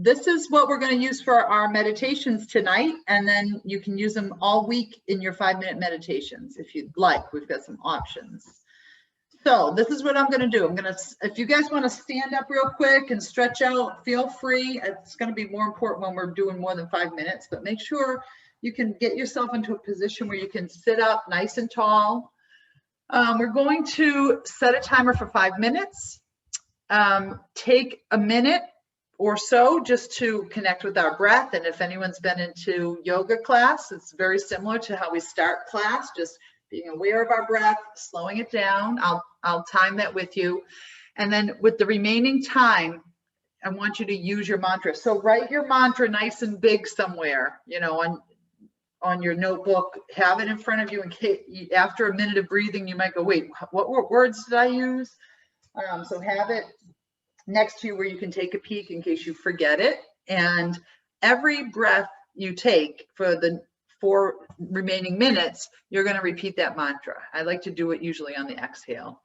This is what we're going to use for our meditations tonight, and then you can use them all week in your 5-minute meditations if you'd like. We've got some options. So this is what I'm going to do. If you guys want to stand up real quick and stretch out, feel free. It's going to be more important when we're doing more than 5 minutes, but make sure you can get yourself into a position where you can sit up nice and tall. We're going to set a timer for 5 minutes. Take a minute or so just to connect with our breath. And if anyone's been into yoga class, it's very similar to how we start class, just being aware of our breath, slowing it down. I'll time that with you. And then with the remaining time, I want you to use your mantra. So write your mantra nice and big somewhere, you know, on your notebook, have it in front of you in case after a minute of breathing, you might go, wait, what words did I use? So have it next to you where you can take a peek in case you forget it. And every breath you take for the 4 remaining minutes, you're going to repeat that mantra. I like to do it usually on the exhale.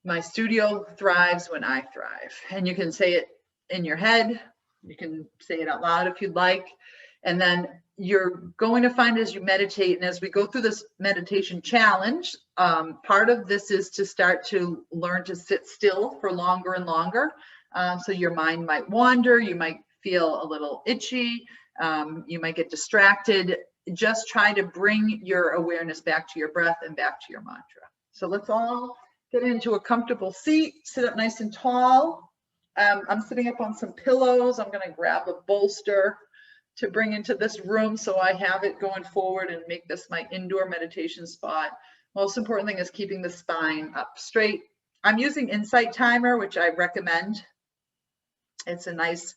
My studio thrives when I thrive. And you can say it in your head. You can say it out loud if you'd like. And then you're going to find as you meditate, and as we go through this meditation challenge, part of this is to start to learn to sit still for longer and longer. So your mind might wander, you might feel a little itchy, you might get distracted. Just try to bring your awareness back to your breath and back to your mantra. So let's all get into a comfortable seat, sit up nice and tall. I'm sitting up on some pillows. I'm going to grab a bolster to bring into this room so I have it going forward and make this my indoor meditation spot. Most important thing is keeping the spine up straight. I'm using Insight Timer, which I recommend. It's a nice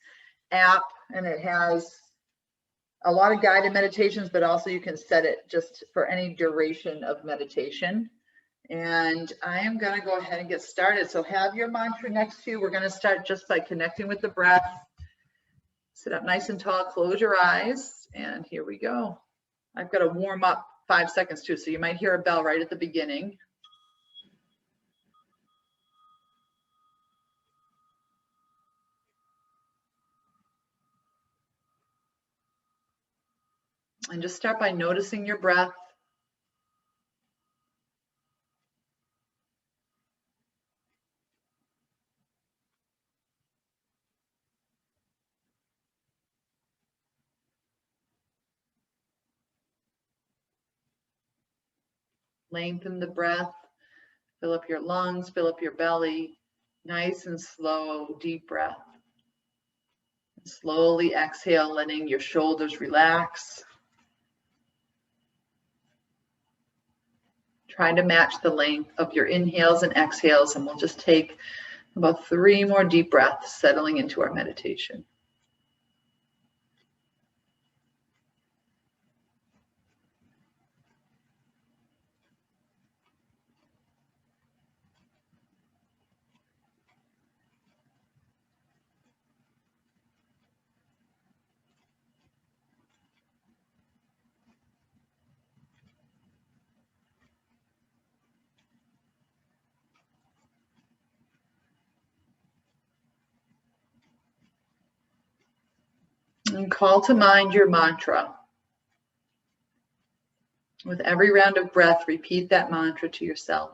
app and it has a lot of guided meditations, but also you can set it just for any duration of meditation. And I am going to go ahead and get started. So have your mantra next to you. We're going to start just by connecting with the breath. Sit up nice and tall, close your eyes, and here we go. I've got to warm up 5 seconds too, so you might hear a bell right at the beginning. And just start by noticing your breath. Lengthen the breath, fill up your lungs, fill up your belly, nice and slow, deep breath. Slowly exhale, letting your shoulders relax. Try to match the length of your inhales and exhales, and we'll just take about 3 more deep breaths, settling into our meditation. And call to mind your mantra. With every round of breath, repeat that mantra to yourself.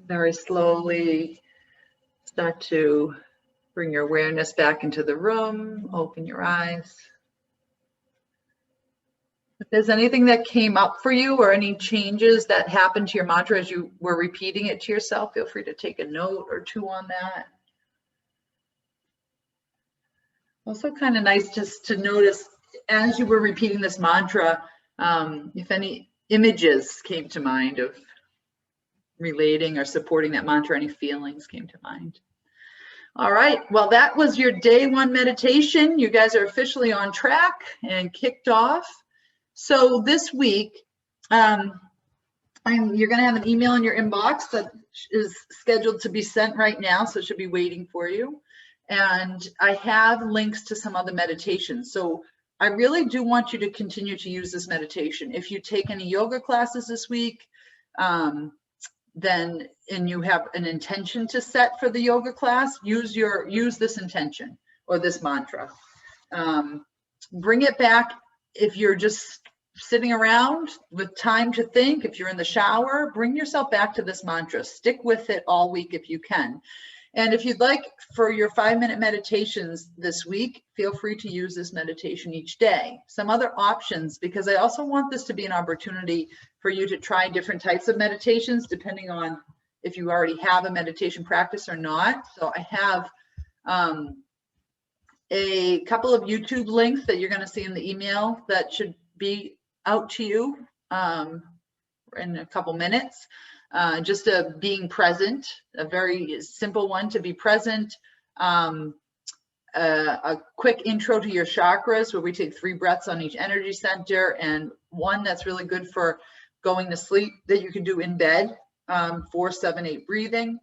Very slowly start to bring your awareness back into the room, open your eyes. If there's anything that came up for you or any changes that happened to your mantra as you were repeating it to yourself, feel free to take a note or two on that. Also kind of nice just to notice as you were repeating this mantra, if any images came to mind of relating or supporting that mantra, any feelings came to mind. All right, well, that was your day one meditation. You guys are officially on track and kicked off. So this week, you're going to have an email in your inbox that is scheduled to be sent right now, so it should be waiting for you. And I have links to some other meditations. So I really do want you to continue to use this meditation. If you take any yoga classes this week, then and you have an intention to set for the yoga class, use this intention or this mantra. Bring it back if you're just sitting around with time to think. If you're in the shower, bring yourself back to this mantra. Stick with it all week if you can. And if you'd like, for your 5-minute meditations this week, feel free to use this meditation each day. Some other options, because I also want this to be an opportunity for you to try different types of meditations, depending on if you already have a meditation practice or not. So I have a couple of YouTube links that you're going to see in the email that should be out to you in a couple minutes. Just being present, a very simple one to be present. A quick intro to your chakras where we take 3 breaths on each energy center, and one that's really good for going to sleep that you can do in bed, 4, 7, 8 breathing.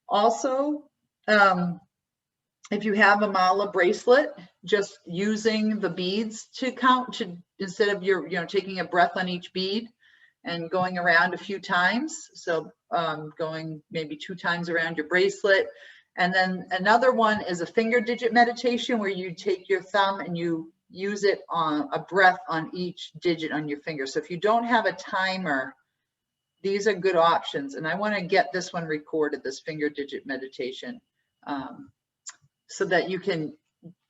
Also, if you have a mala bracelet, just using the beads to count to, instead of your, taking a breath on each bead and going around a few times. So going maybe 2 times around your bracelet. And then another one is a finger digit meditation where you take your thumb and you use it on a breath on each digit on your finger. So if you don't have a timer, these are good options. And I want to get this one recorded, this finger digit meditation, so that you can,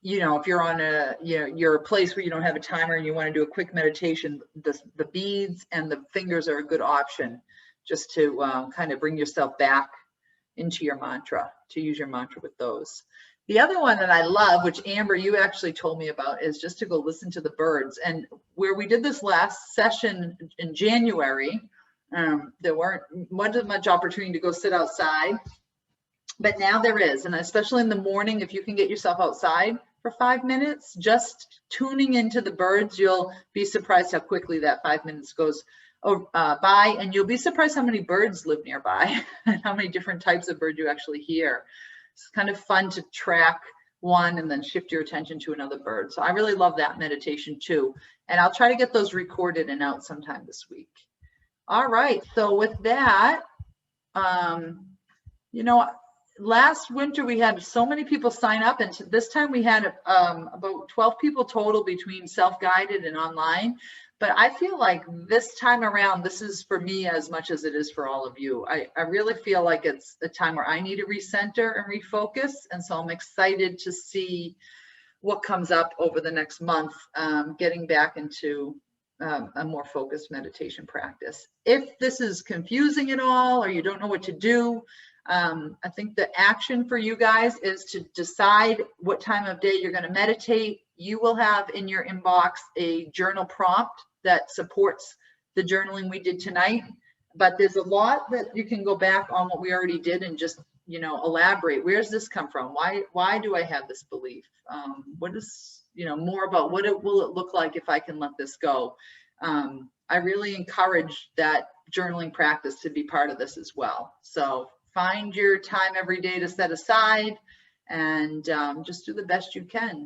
if you're on you're a place where you don't have a timer and you want to do a quick meditation, the beads and the fingers are a good option just to kind of bring yourself back into your mantra, to use your mantra with those. The other one that I love, which Amber, you actually told me about, is just to go listen to the birds. And where we did this last session in January, there wasn't much opportunity to go sit outside, but now there is. And especially in the morning, if you can get yourself outside for 5 minutes, just tuning into the birds, you'll be surprised how quickly that 5 minutes goes by, and you'll be surprised how many birds live nearby and how many different types of birds you actually hear. It's kind of fun to track one and then shift your attention to another bird. So I really love that meditation too. And I'll try to get those recorded and out sometime this week. All right, so with that, last winter we had so many people sign up, and this time we had about 12 people total between self-guided and online. But I feel like this time around, this is for me as much as it is for all of you. I really feel like it's a time where I need to recenter and refocus. And so I'm excited to see what comes up over the next month, getting back into a more focused meditation practice. If this is confusing at all, or you don't know what to do, I think the action for you guys is to decide what time of day you're going to meditate. You will have in your inbox a journal prompt that supports the journaling we did tonight, but there's a lot that you can go back on what we already did and just, elaborate. Where's this come from? Why do I have this belief? What is, more about will it look like if I can let this go? I really encourage that journaling practice to be part of this as well. So find your time every day to set aside and just do the best you can.